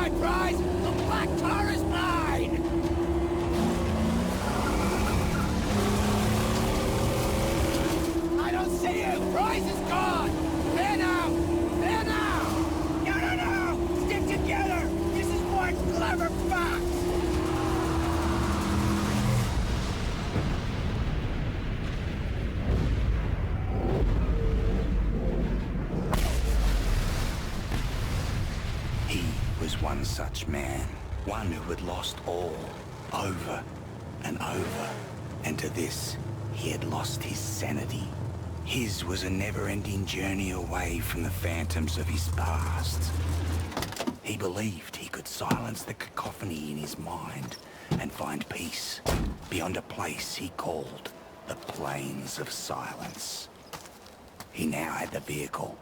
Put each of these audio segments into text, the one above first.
my prize! The black tar is mine! I don't see you! Prize is gone! There now! There now! No, no, no! Stick together! This is one clever fox! He was one such man, one who had lost all, over and over, and to this, he had lost his sanity. His was a never-ending journey away from the phantoms of his past. He believed he could silence the cacophony in his mind and find peace beyond a place he called the Plains of Silence. He now had the vehicle,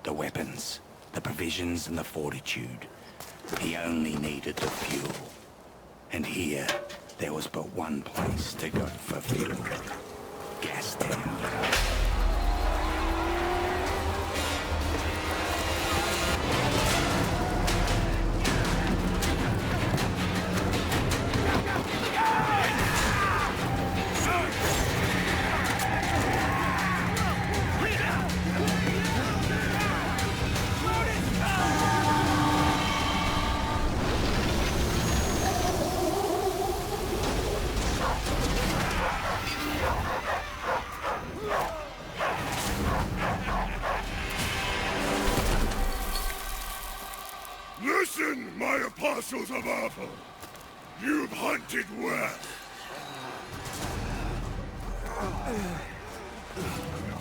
the weapons, the provisions and the fortitude. He only needed the fuel. And here, there was but one place to go for fuel. Gastown. Listen, my apostles of Awful! You've hunted well.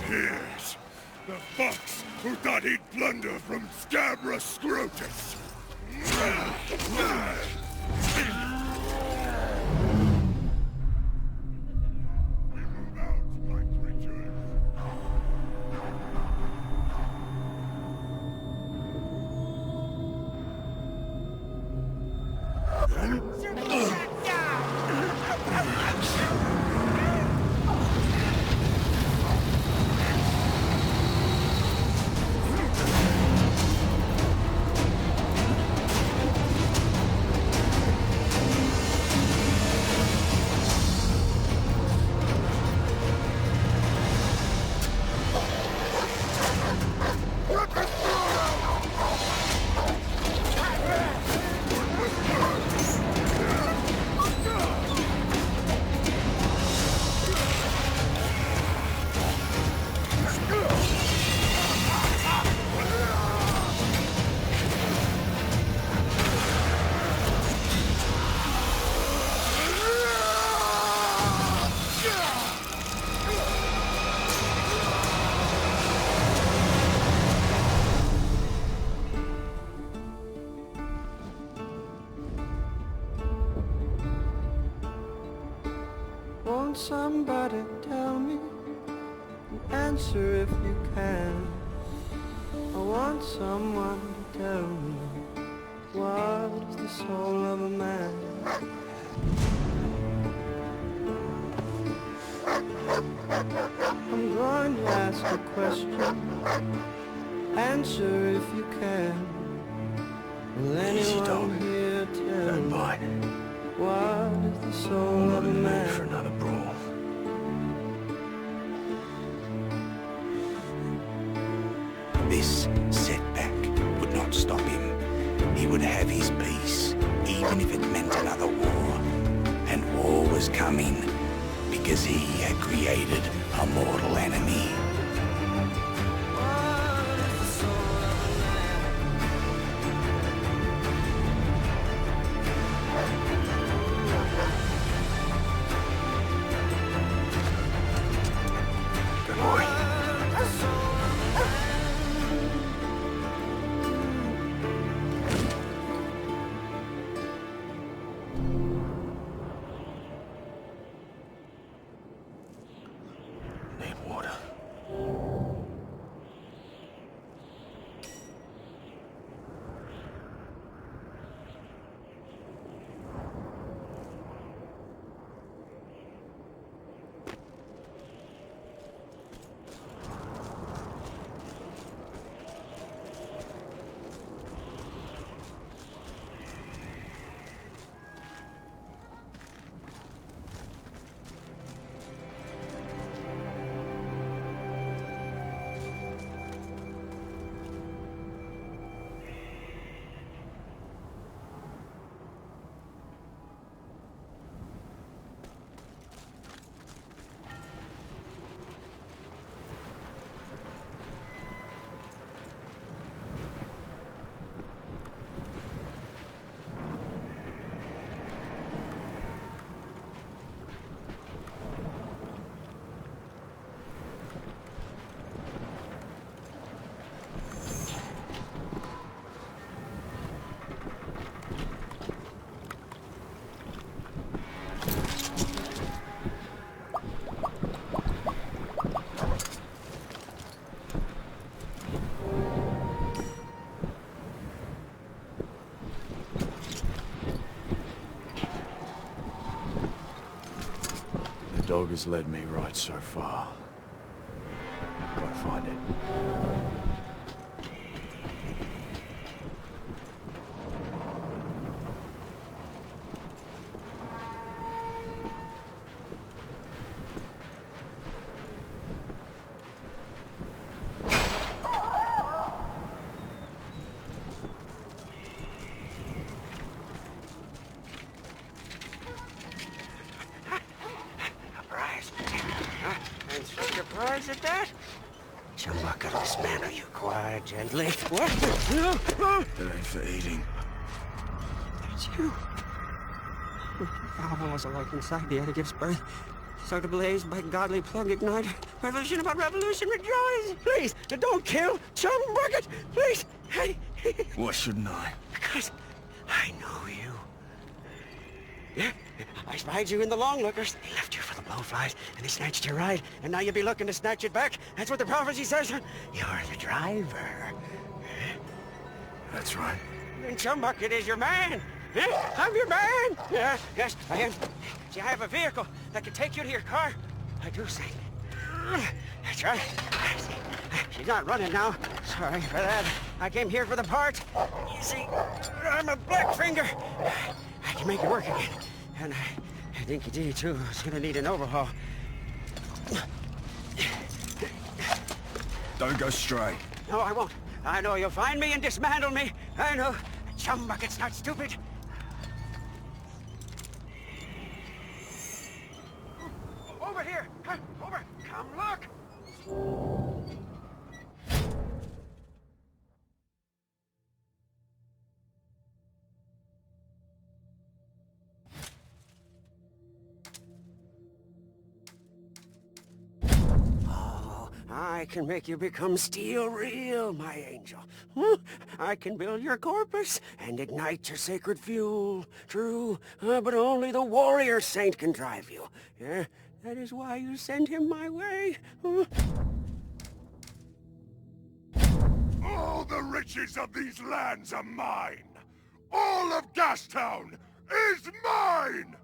Here's the fox who thought he'd plunder from Scabra Scrotus. We move out like creatures. Won't somebody tell me an answer if you can? I want someone to tell me what is the soul of a man? I'm going to ask a question. Answer if you can. Will Easy, anyone dog. here tell Don't me bite. what is the I'm soul not of a in the mood man? for another brawl. This setback would not stop him. He would have his peace, even if it meant another war. And war was coming, because he had created a mortal enemy. Good boy. Need water. dog has led me right so far. Gotta find it. Surprised at that? Chumbuck, I'll dismantle you quite gently. What? It ain't for eating. It's you. How was like inside the other gives birth? So to blaze by godly plug ignite. Revolution about revolution, rejoice! Please, don't kill Chumbucket! Please! Hey! Why shouldn't I? Because I know you. Yeah, I spied you in the long lookers. They left you for the blowflies, and they snatched your ride, and now you'll be looking to snatch it back. That's what the prophecy says. You're the driver. That's right. And Chumbucket is your man. Yeah, I'm your man. Yeah, yes, I am. See, I have a vehicle that can take you to your car. I do say. That's right. She's not running now. Sorry for that. I came here for the parts. You see, I'm a black finger. I can make it work again. And Dinky D, too, is gonna need an overhaul. Don't go stray. No, I won't. I know you'll find me and dismantle me. I know. Chumbucket's not stupid. Over here. Over. Come look. I can make you become steel real, my angel. I can build your corpus and ignite your sacred fuel. True, but only the warrior saint can drive you. Yeah, that is why you send him my way. All the riches of these lands are mine! All of Gastown is mine!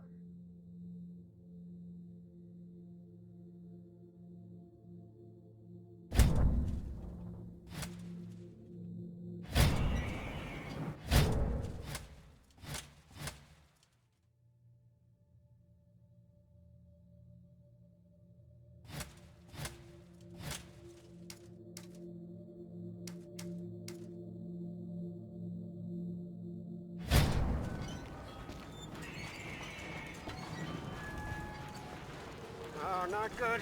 Oh, not good.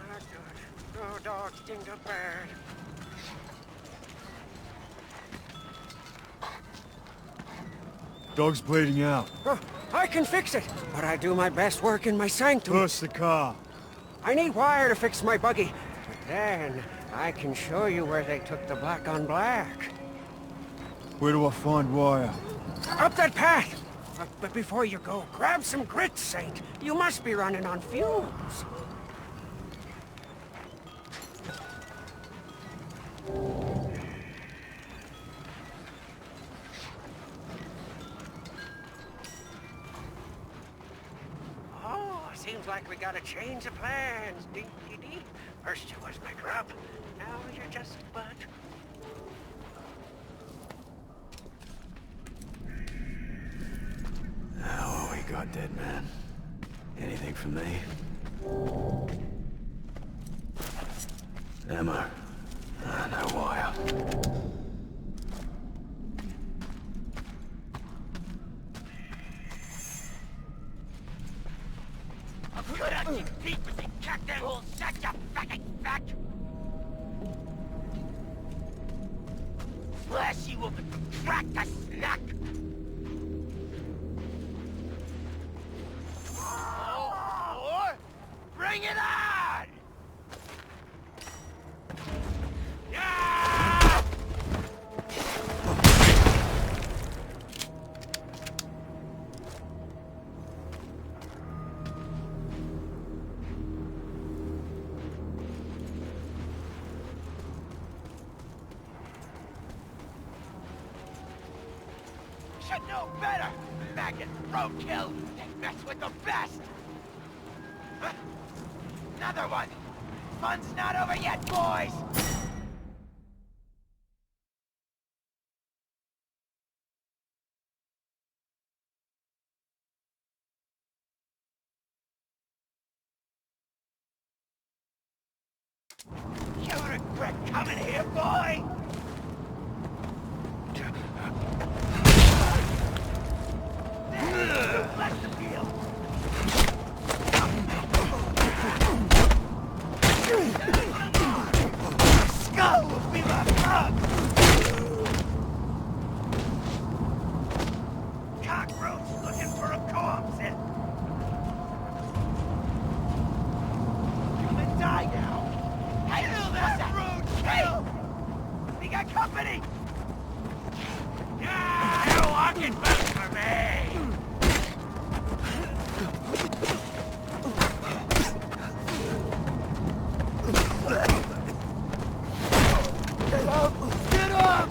Not good. No dog dinged up bad. Dog's bleeding out. Oh, I can fix it, but I do my best work in my sanctum. Push the car. I need wire to fix my buggy, but then I can show you where they took the black on black. Where do I find wire? Up that path! But before you go, grab some grit, Saint. You must be running on fumes. Oh, seems like we got a change of plans, Dinky Dee. First you was my grub, now you're just a butt. Oh, we got dead man. Anything for me? Ammo. No wire. I'm good at these people and cut their whole set, you fucking fat! Slash you up and crack the snack! Oh, bring it on! Yeah! Should know better! Maggot roadkill! They mess with the best! Huh? Another one! Fun's not over yet, boys! You regret coming here, boy! Bless the field! Skull will be my frog! Cockroach looking for a corpse and... Come and die now! Hey, that rude! Hey! We got company! Yeah, you're walking back for me! Get up! Get up!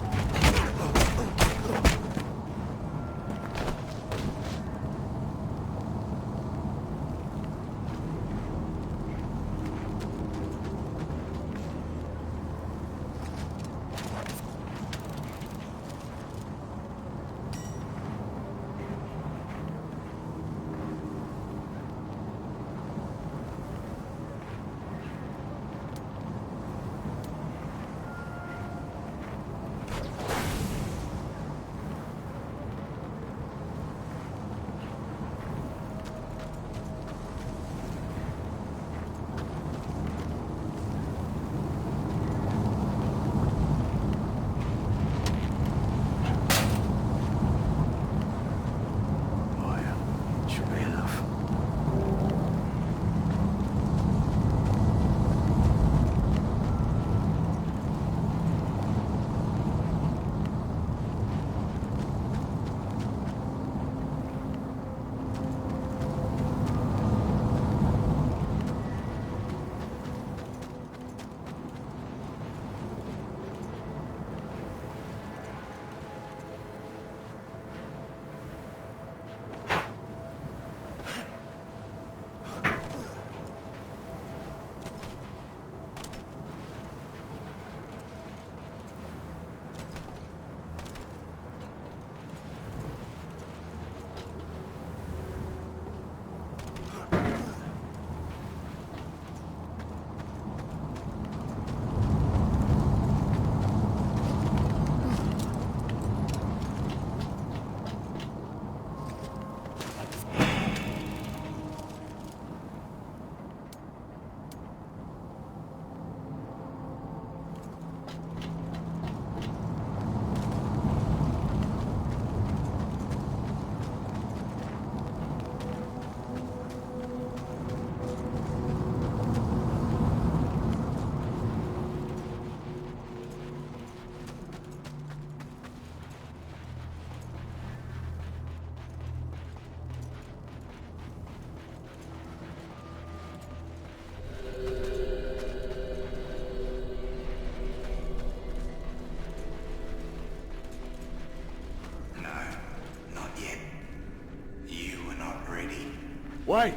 Wait!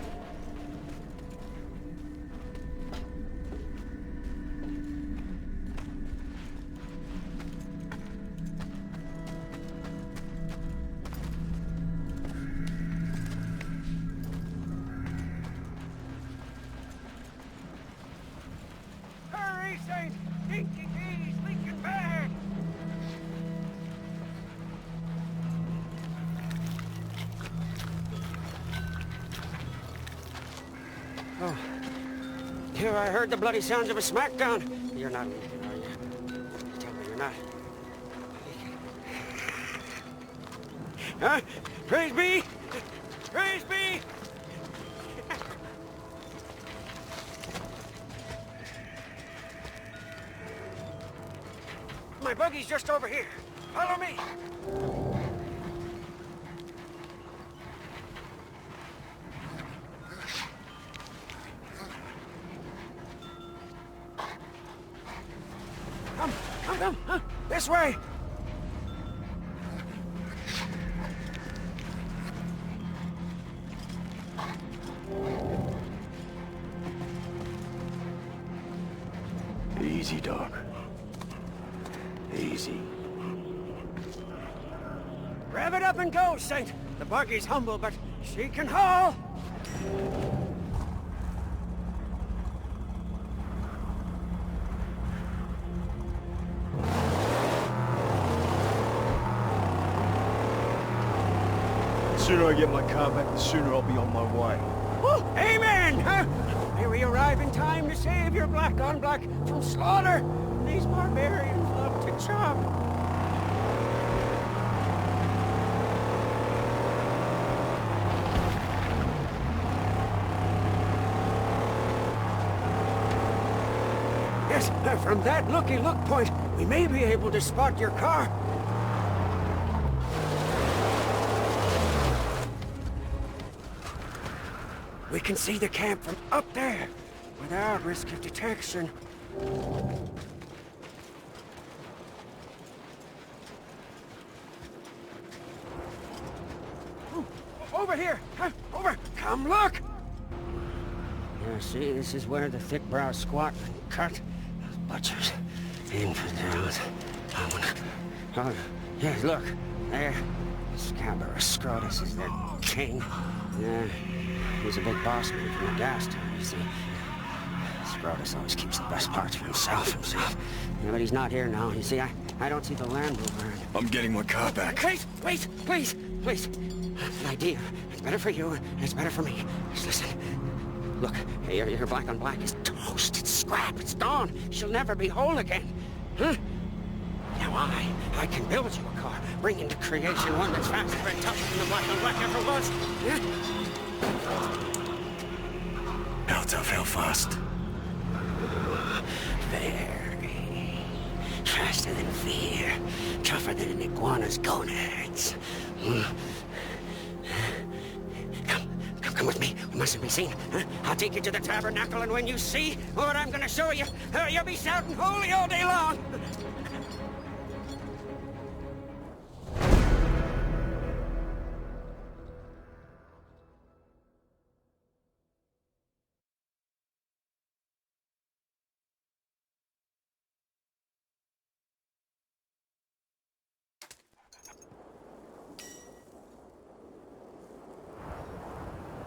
Hurry, Saint! Dinky D's leaking bag! Oh. Here I heard the bloody sounds of a smackdown. You're not leaking, are you? Tell me you're not. Huh? Praise be! Praise be! My buggy's just over here. Follow me. Come. This way. easy. Rev it up and go, Saint. The buggy's humble, but she can haul. The sooner I get my car back, the sooner I'll be on my way. Woo, amen! Huh? May we arrive in time to save your black on black from slaughter. These barbarians love to chop. Yes, from that looky-look point, we may be able to spot your car. We can see the camp from up there, without risk of detection. Ooh, over here! Huh? Over! Come look! Yeah, see, this is where the thick-brow squat cut. Those butchers. Infidels. Oh, yeah, look. There. Scabrous Scrotus is their king. Yeah. He's a big boss man from the gas town, you see. Scrotus always keeps the best parts for himself. Yeah, but he's not here now. You see, I don't see the Land Rover. I'm getting my car back. Wait, please. An idea. It's better for you, and it's better for me. Just listen. Look, your black on black is toast. It's scrap. It's gone. She'll never be whole again. Huh? Now I can build you a car, bring into creation one that's faster and tougher than the black on black ever was. Yeah? How tough, how fast? Very. Faster than fear. Tougher than an iguana's gonads. Come with me. We mustn't be seen. Huh? I'll take you to the tabernacle, and when you see what I'm gonna show you, you'll be shouting holy all day long.